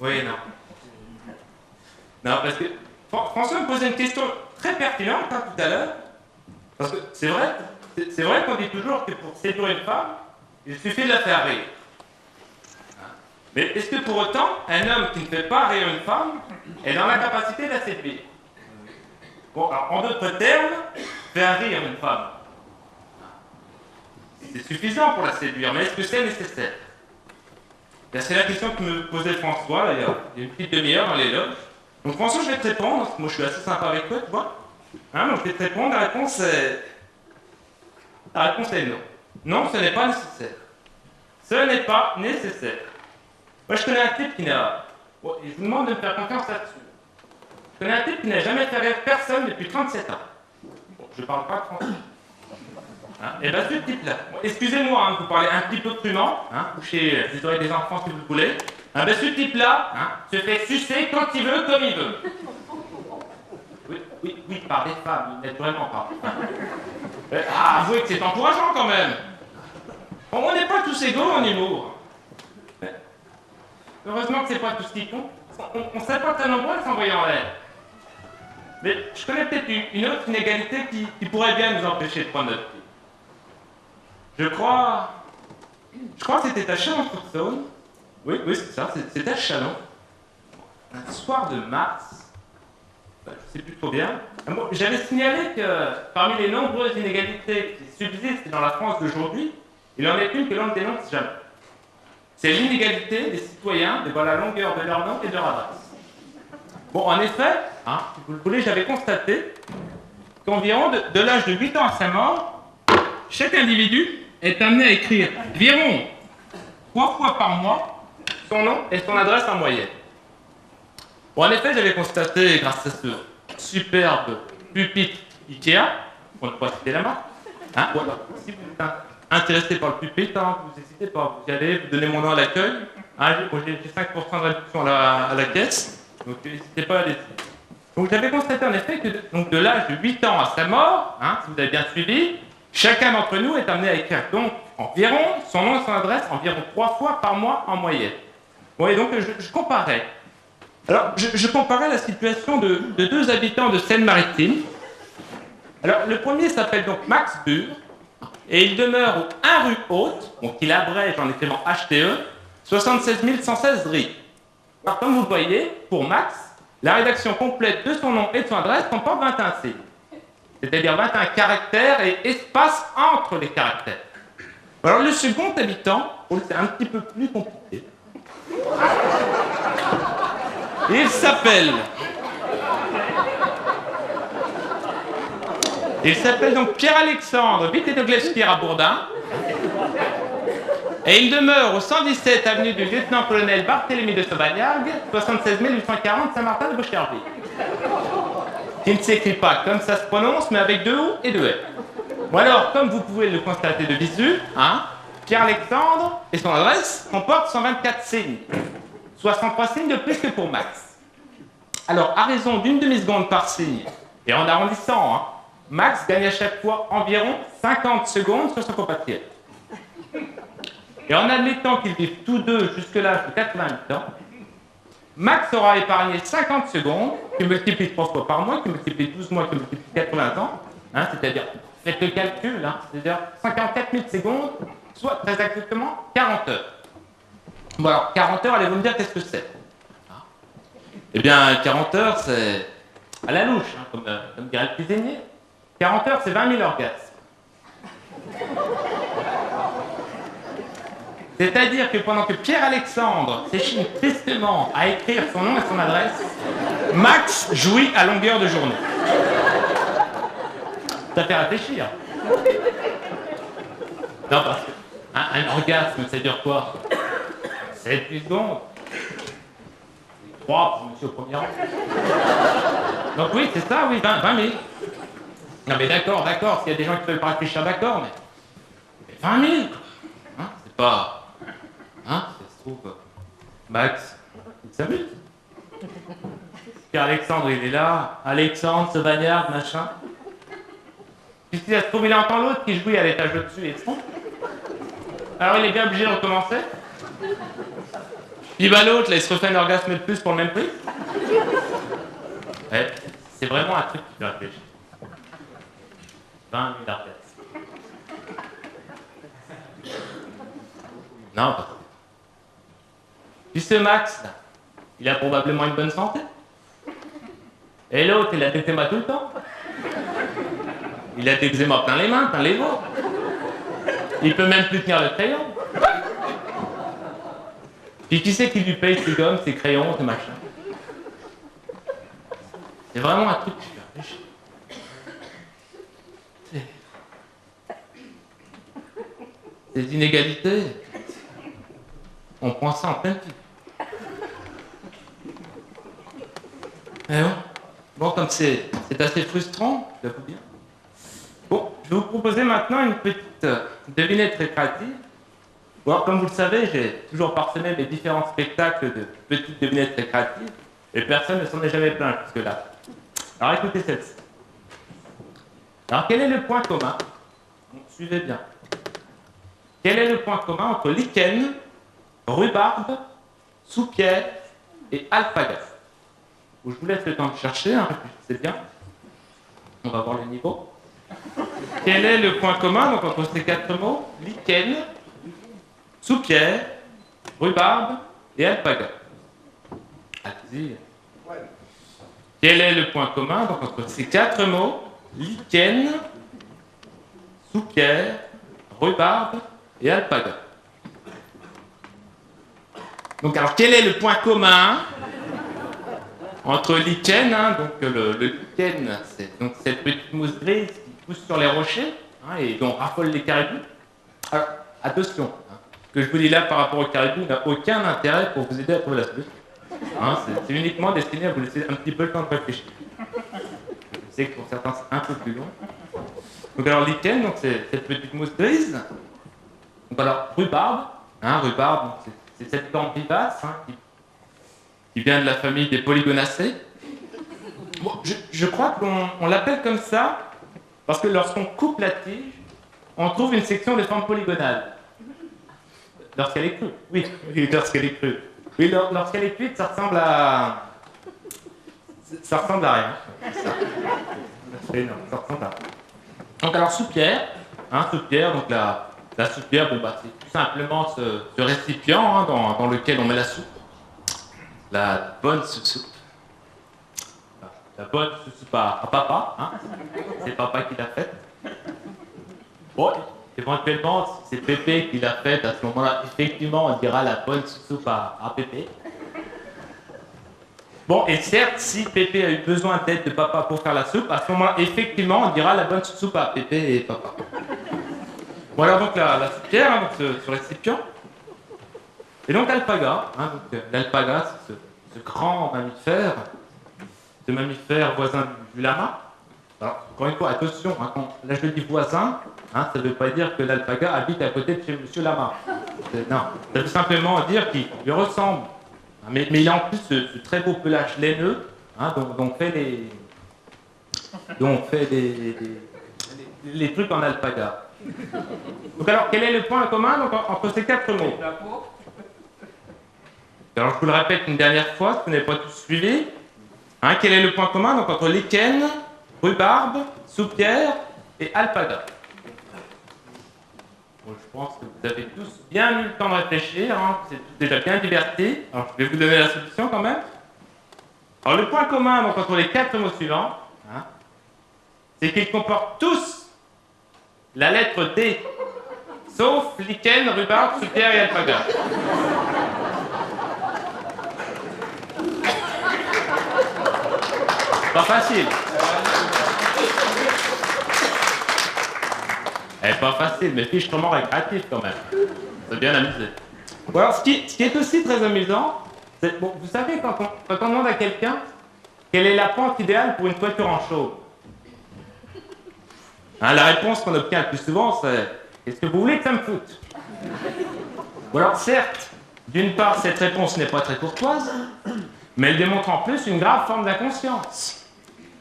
Oui, non. Non, parce que François me posait une question très pertinente tout à l'heure. Parce que c'est vrai qu'on dit toujours que pour séduire une femme, il suffit de la faire rire. Mais est-ce que pour autant, un homme qui ne fait pas rire une femme est dans la capacité de la séduire? Bon, alors, en d'autres termes, faire rire une femme, c'est suffisant pour la séduire, mais est-ce que c'est nécessaire? C'est la question que me posait François, là, il y a une petite demi-heure dans les loges. Donc François, je vais te répondre, parce que moi je suis assez sympa avec toi, tu vois. Donc je vais te répondre, la réponse est non. Non, ce n'est pas nécessaire. Ce n'est pas nécessaire. Moi je connais un type qui n'a... Bon, et je vous demande de me faire confiance là-dessus. Je connais un type qui n'a jamais fait rire personne depuis 37 ans. Bon, je parle pas de français. Et bien ce type-là, excusez-moi de vous parler un petit peu crûment, couchez les oreilles des enfants si vous le voulez. Ben ce type-là se fait sucer quand il veut, comme il veut. Oui, par des femmes, naturellement pas. Avouez que c'est encourageant quand même. Bon, on n'est pas tous égaux en humour. Heureusement que c'est pas tout ce qui compte. On ne serait pas très nombreux à s'envoyer en l'air. Mais je connais peut-être une autre inégalité qui pourrait bien nous empêcher de prendre notre pied. Je crois que c'était à Chalon-sur-Saône. Oui, c'est ça, c'était à Chalon. Un soir de mars. Je ne sais plus trop bien. Bon, j'avais signalé que parmi les nombreuses inégalités qui subsistent dans la France d'aujourd'hui, il en est une que l'on ne dénonce jamais. C'est l'inégalité des citoyens devant la longueur de leur nom et de leur adresse. Bon, en effet, si vous le voulez, j'avais constaté qu'environ de l'âge de 8 ans à sa mort, chaque individu est amené à écrire environ 3 fois par mois son nom et son adresse en moyenne. Bon, en effet, j'avais constaté, grâce à ce superbe pupitre Ikea, pour ne pas citer la marque, voilà, si vous êtes intéressé par le pupitre, vous n'hésitez pas, vous y allez, vous donnez mon nom à l'accueil, j'ai 5% de réduction à la caisse, donc n'hésitez pas à aller. Donc j'avais constaté en effet que donc, de l'âge de 8 ans à sa mort, si vous avez bien suivi, chacun d'entre nous est amené à écrire donc environ son nom et son adresse environ 3 fois par mois en moyenne. Bon, et donc je comparais. Alors, je comparais la situation de 2 habitants de Seine-Maritime. Alors, le premier s'appelle donc Max Bure, et il demeure au 1 rue Haute, donc il abrège en écrivant HTE, 76 116 Dry. Alors, comme vous le voyez, pour Max, la rédaction complète de son nom et de son adresse comporte 21 signes. C'est-à-dire 21 caractères et espaces entre les caractères. Alors, le second habitant, c'est un petit peu plus compliqué. Il s'appelle donc Pierre-Alexandre Vitedoglevski à Bourdin. Et il demeure au 117 avenue du lieutenant-colonel Barthélemy de Sauvagnargues, 76 840 Saint-Martin-de-Boucherville. Qui ne s'écrit pas comme ça se prononce, mais avec 2 O et 2 F. Bon alors, comme vous pouvez le constater de visu, Pierre-Alexandre et son adresse comportent 124 signes. 63 signes de plus que pour Max. Alors, à raison d'une demi-seconde par signe, et en arrondissant, Max gagne à chaque fois environ 50 secondes sur son compatriote. Et en admettant qu'ils vivent tous deux jusque l'âge de 88 ans, Max aura épargné 50 secondes, qui multiplie 3 fois par mois, qui multiplie 12 mois, qui multiplie 80 ans, c'est-à-dire, faites le calcul, c'est-à-dire 54 000 secondes, soit très exactement 40 heures. Bon alors, 40 heures, allez-vous me dire qu'est-ce que c'est? Eh bien, 40 heures, c'est à la louche, comme dirait le cuisinier. 40 heures, c'est 20 000 orgasmes. C'est-à-dire que pendant que Pierre-Alexandre s'échine tristement à écrire son nom et son adresse, Max jouit à longueur de journée. Ça fait réfléchir. Non, parce qu'un orgasme, ça dure quoi? 7 secondes. 3 pour monsieur au premier rang. Donc oui, c'est ça, oui, 20 000. Non mais d'accord, s'il y a des gens qui peuvent pas réfléchir, d'accord, mais 20 000, c'est pas... ça se trouve, Max, il s'amuse. Pierre-Alexandre, il est là, Alexandre, Sauvagnargues, machin. Puis si ça se trouve, il entend l'autre qui jouit à l'étage au-dessus et son. Alors il est bien obligé de recommencer. Puis bah l'autre, là, il se refait un orgasme de plus pour le même prix. Ouais, c'est vraiment un truc qui peut réfléchir. 20 000 orgasmes. Non, pas trop. Puis ce Max, là, il a probablement une bonne santé. Et l'autre, il a des eczéma tout le temps. Il a des eczéma plein les mains, plein les bras. Il peut même plus tenir le crayon. Puis qui c'est qui lui paye ses gommes, ses crayons, ses machins? C'est vraiment un truc qui fait réfléchir. Ces inégalités, on prend ça en pleine vie. Et bon, comme c'est assez frustrant, j'avoue bien. Bon, je vais vous proposer maintenant une petite devinette récréative. Bon, alors, comme vous le savez, j'ai toujours parsemé mes différents spectacles de petites devinettes récréatives, et personne ne s'en est jamais plaint jusque-là. Alors écoutez celle-ci. Alors quel est le point commun? Bon, suivez bien. Quel est le point commun entre lichen, rhubarbe, soupière et alpaga? Je vous laisse le temps de chercher, hein, c'est bien. On va voir le niveau. Quel est le point commun donc, entre ces quatre mots? Lichen, soupière, rhubarbe et alpaga. Allez-y. Quel est le point commun donc, entre ces quatre mots? Lichen, soupière, rhubarbe et alpaga. Donc alors quel est le point commun entre lichen, hein, donc le lichen, c'est donc cette petite mousse grise qui pousse sur les rochers, hein, et dont raffolent les caribous. Alors attention, hein, ce que je vous dis là par rapport aux caribous n'a aucun intérêt pour vous aider à trouver la solution. Hein, c'est uniquement destiné à vous laisser un petit peu le temps de réfléchir. Je sais que pour certains c'est un peu plus long. Donc alors lichen, donc c'est cette petite mousse grise. Donc alors rhubarbe, hein, rhubarbe, c'est cette plante vivace, hein, qui vient de la famille des polygonacées. Bon, je crois qu'on l'appelle comme ça parce que lorsqu'on coupe la tige, on trouve une section de forme polygonale. Lorsqu'elle est crue. Oui, lorsqu'elle est crue. Oui, lorsqu'elle est cuite, ça ressemble à rien. Ça ressemble à rien. Donc alors soupière, hein, soupière, donc la soupière, bon bah c'est tout simplement ce récipient, hein, dans lequel on met la soupe. La bonne soupe. La bonne soupe à papa, hein. C'est papa qui l'a faite. Bon, éventuellement, si c'est Pépé qui l'a faite, à ce moment-là, effectivement, on dira la bonne soupe à Pépé. Bon, et certes, si Pépé a eu besoin d'aide de papa pour faire la soupe, à ce moment-là, effectivement, on dira la bonne soupe à Pépé et papa. Voilà donc la soupière, hein, donc ce récipient. Et donc l'alpaga, hein, l'alpaga, c'est ce grand mammifère, ce mammifère voisin du lama. Alors, encore une fois, attention, hein, là je dis voisin, hein, ça ne veut pas dire que l'alpaga habite à côté de chez Monsieur Lama. Non, ça veut simplement dire qu'il lui ressemble. Hein, mais il a en plus ce très beau pelage laineux, hein, dont fait les trucs en alpaga. Donc alors, quel est le point commun donc, entre ces quatre mots? Alors je vous le répète une dernière fois, si vous n'avez pas tout suivi. Hein, quel est le point commun donc, entre lichen, rhubarbe, soupière et alpaga? Bon, je pense que vous avez tous bien eu le temps de réfléchir, hein, vous êtes tous déjà bien divertis. Alors je vais vous donner la solution quand même. Alors le point commun donc, entre les quatre mots suivants, hein, c'est qu'ils comportent tous la lettre D, sauf lichen, rhubarbe, soupière et alpaga. Pas facile. Elle est pas facile, mais fichtrement récréatif quand même. C'est bien amusé. Bon, alors, ce qui est aussi très amusant, c'est, bon, vous savez, quand on demande à quelqu'un quelle est la pente idéale pour une toiture en chaume, hein, la réponse qu'on obtient le plus souvent, c'est « Qu'est-ce que vous voulez que ça me foute ?» Ou alors, certes, d'une part, cette réponse n'est pas très courtoise, mais elle démontre en plus une grave forme d'inconscience.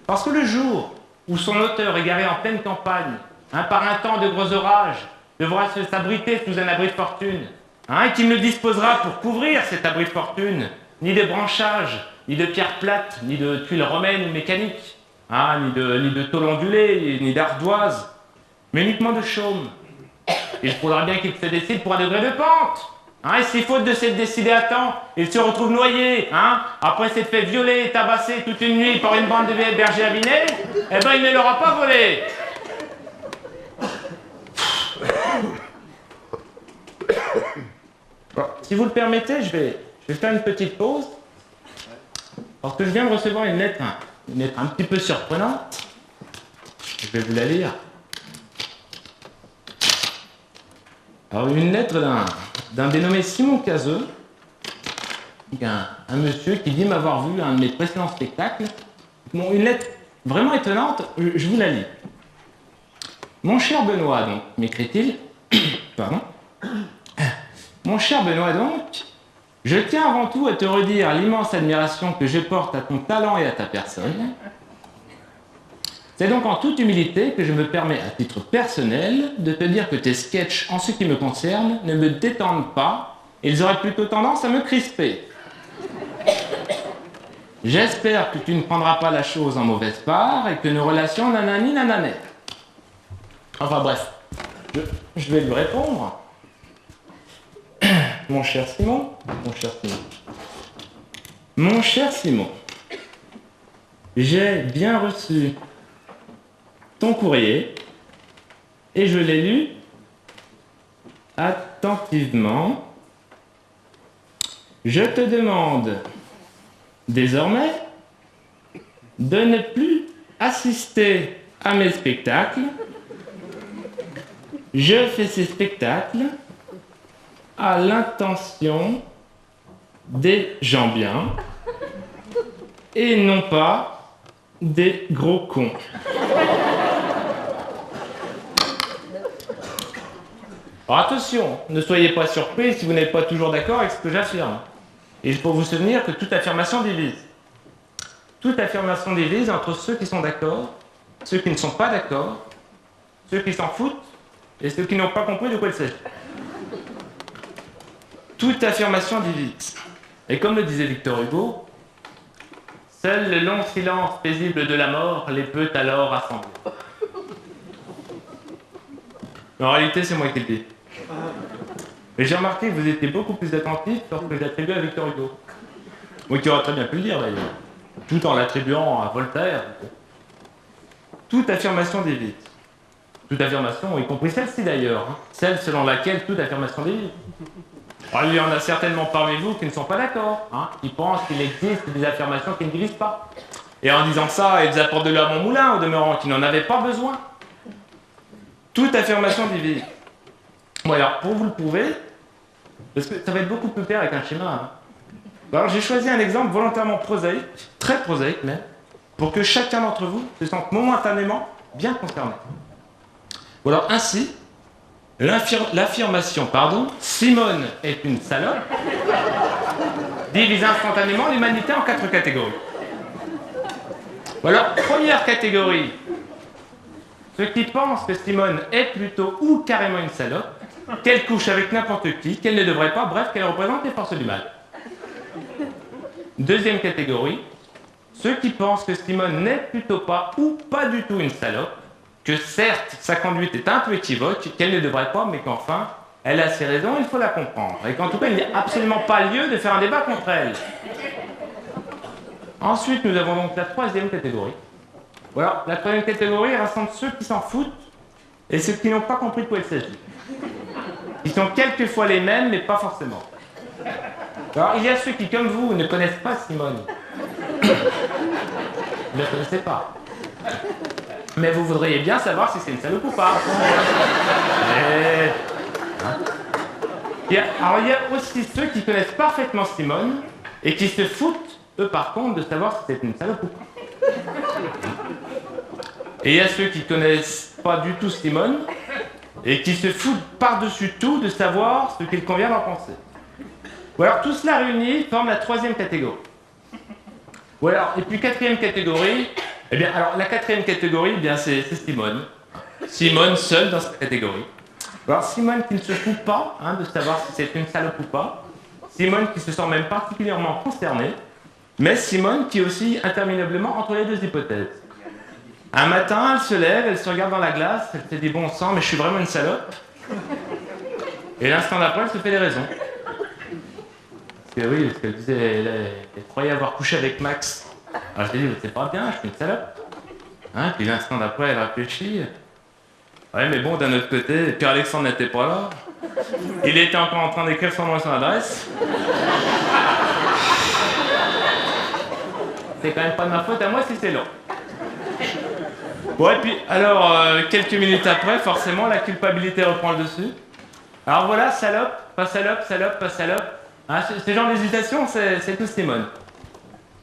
Parce que le jour où son auteur, égaré en pleine campagne, hein, par un temps de gros orages, devra s'abriter sous un abri de fortune, hein, et qui me le disposera pour couvrir cet abri de fortune, ni de branchages, ni de pierres plates, ni de tuiles romaines ou mécaniques, hein, ni de tôle ondulée, ni d'ardoise, mais uniquement de chaume. Il faudra bien qu'il se décide pour un degré de pente. Hein, et s'il faute de s'être décidé à temps, il se retrouve noyé, hein, après s'être fait violer et tabasser toute une nuit par une bande de vieilles bergers avinés, eh ben il ne l'aura pas volé. Bon, si vous le permettez, je vais faire une petite pause, parce que je viens de recevoir une lettre un petit peu surprenante. Je vais vous la lire. Alors, une lettre d'un dénommé Simon Cazeux, un monsieur qui dit m'avoir vu à un de mes précédents spectacles. Bon, une lettre vraiment étonnante, je vous la lis. Mon cher Benoît, donc, m'écrit-il, pardon. Mon cher Benoît, donc, je tiens avant tout à te redire l'immense admiration que je porte à ton talent et à ta personne. C'est donc en toute humilité que je me permets, à titre personnel, de te dire que tes sketchs, en ce qui me concerne, ne me détendent pas, ils auraient plutôt tendance à me crisper. J'espère que tu ne prendras pas la chose en mauvaise part et que nos relations nanani nananet. Enfin bref, je vais lui répondre. Mon cher Simon, j'ai bien reçu ton courrier et je l'ai lu attentivement. Je te demande désormais de ne plus assister à mes spectacles. Je fais ces spectacles à l'intention des gens bien et non pas des gros cons. Alors attention, ne soyez pas surpris si vous n'êtes pas toujours d'accord avec ce que j'affirme. Et il faut vous souvenir que toute affirmation divise. Toute affirmation divise entre ceux qui sont d'accord, ceux qui ne sont pas d'accord, ceux qui s'en foutent et ceux qui n'ont pas compris de quoi il s'agit. Toute affirmation divise. Et comme le disait Victor Hugo, seul le long silence paisible de la mort les peut alors rassembler. En réalité, c'est moi qui le dis. Mais j'ai remarqué que vous étiez beaucoup plus attentif lorsque j'attribue à Victor Hugo. Moi qui aurais très bien pu le dire d'ailleurs, tout en l'attribuant à Voltaire. Toute affirmation divise. Toute affirmation, y compris celle-ci d'ailleurs, hein. Celle selon laquelle toute affirmation divise. Alors, il y en a certainement parmi vous qui ne sont pas d'accord, hein, qui pensent qu'il existe des affirmations qui ne divisent pas. Et en disant ça, ils apportent de l'eau à mon moulin, au demeurant, qui n'en avait pas besoin. Toute affirmation divise. Bon alors, pour vous le prouver, parce que ça va être beaucoup plus clair avec un schéma. Hein. Alors j'ai choisi un exemple volontairement prosaïque, très prosaïque même, pour que chacun d'entre vous se sente momentanément bien concerné. Bon alors ainsi, l'affirmation, Simone est une salope, divise instantanément l'humanité en 4 catégories. Bon alors, première catégorie, ceux qui pensent que Simone est plutôt ou carrément une salope, qu'elle couche avec n'importe qui, qu'elle ne devrait pas, bref, qu'elle représente les forces du mal. Deuxième catégorie, ceux qui pensent que Simone n'est plutôt pas ou pas du tout une salope, que certes, sa conduite est un peu équivoque, qu'elle ne devrait pas, mais qu'enfin, elle a ses raisons, il faut la comprendre. Et qu'en tout cas, il n'y a absolument pas lieu de faire un débat contre elle. Ensuite, nous avons donc la troisième catégorie. Voilà, la troisième catégorie rassemble ceux qui s'en foutent et ceux qui n'ont pas compris de quoi il s'agit. Ils sont quelquefois les mêmes, mais pas forcément. Alors, il y a ceux qui, comme vous, ne connaissent pas Simone. Vous ne la connaissez pas. Mais vous voudriez bien savoir si c'est une salope ou pas. Alors, il y a aussi ceux qui connaissent parfaitement Simone et qui se foutent, eux, par contre, de savoir si c'est une salope ou pas. Et il y a ceux qui connaissent pas du tout Simone et qui se foutent par-dessus tout de savoir ce qu'il convient d'en penser. Ou alors tout cela réuni forme la troisième catégorie. Ou alors, et puis quatrième catégorie, eh bien, alors la quatrième catégorie, eh bien, c'est Simone. Simone seule dans cette catégorie. Alors Simone qui ne se fout pas de savoir si c'est une salope ou pas. Simone qui se sent même particulièrement concernée. Mais Simone qui est aussi interminablement entre les deux hypothèses. Un matin, elle se lève, elle se regarde dans la glace, elle se dit bon sang, mais je suis vraiment une salope. Et l'instant d'après, elle se fait des raisons. Parce que oui, parce qu'elle disait, elle croyait avoir couché avec Max. Alors je lui ai dit, c'est pas bien, je suis une salope. Puis l'instant d'après, elle réfléchit. Ouais, mais bon, d'un autre côté, Pierre-Alexandre n'était pas là. Il était encore en train d'écrire son nom et son adresse. C'est quand même pas de ma faute à moi si c'est long. Bon, et puis, alors, quelques minutes après, forcément, la culpabilité reprend le dessus. Alors voilà, salope, pas salope, salope, pas salope. Ce genre d'hésitation, c'est tout Simone.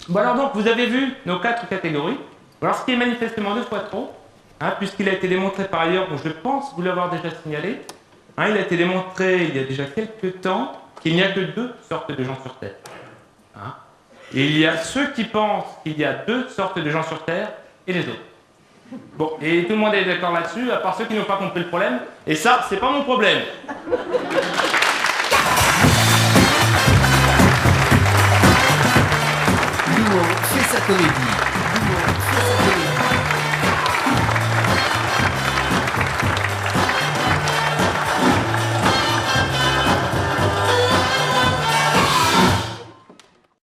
Bon alors donc, vous avez vu nos 4 catégories. Alors ce qui est manifestement 2 fois trop, puisqu'il a été démontré par ailleurs, bon, je pense vous l'avoir déjà signalé, il a été démontré il y a déjà quelques temps qu'il n'y a que 2 sortes de gens sur Terre. Et il y a ceux qui pensent qu'il y a 2 sortes de gens sur Terre et les autres. Bon, et tout le monde est d'accord là-dessus, à part ceux qui n'ont pas compris le problème, et ça, c'est pas mon problème. Luo fait sa comédie.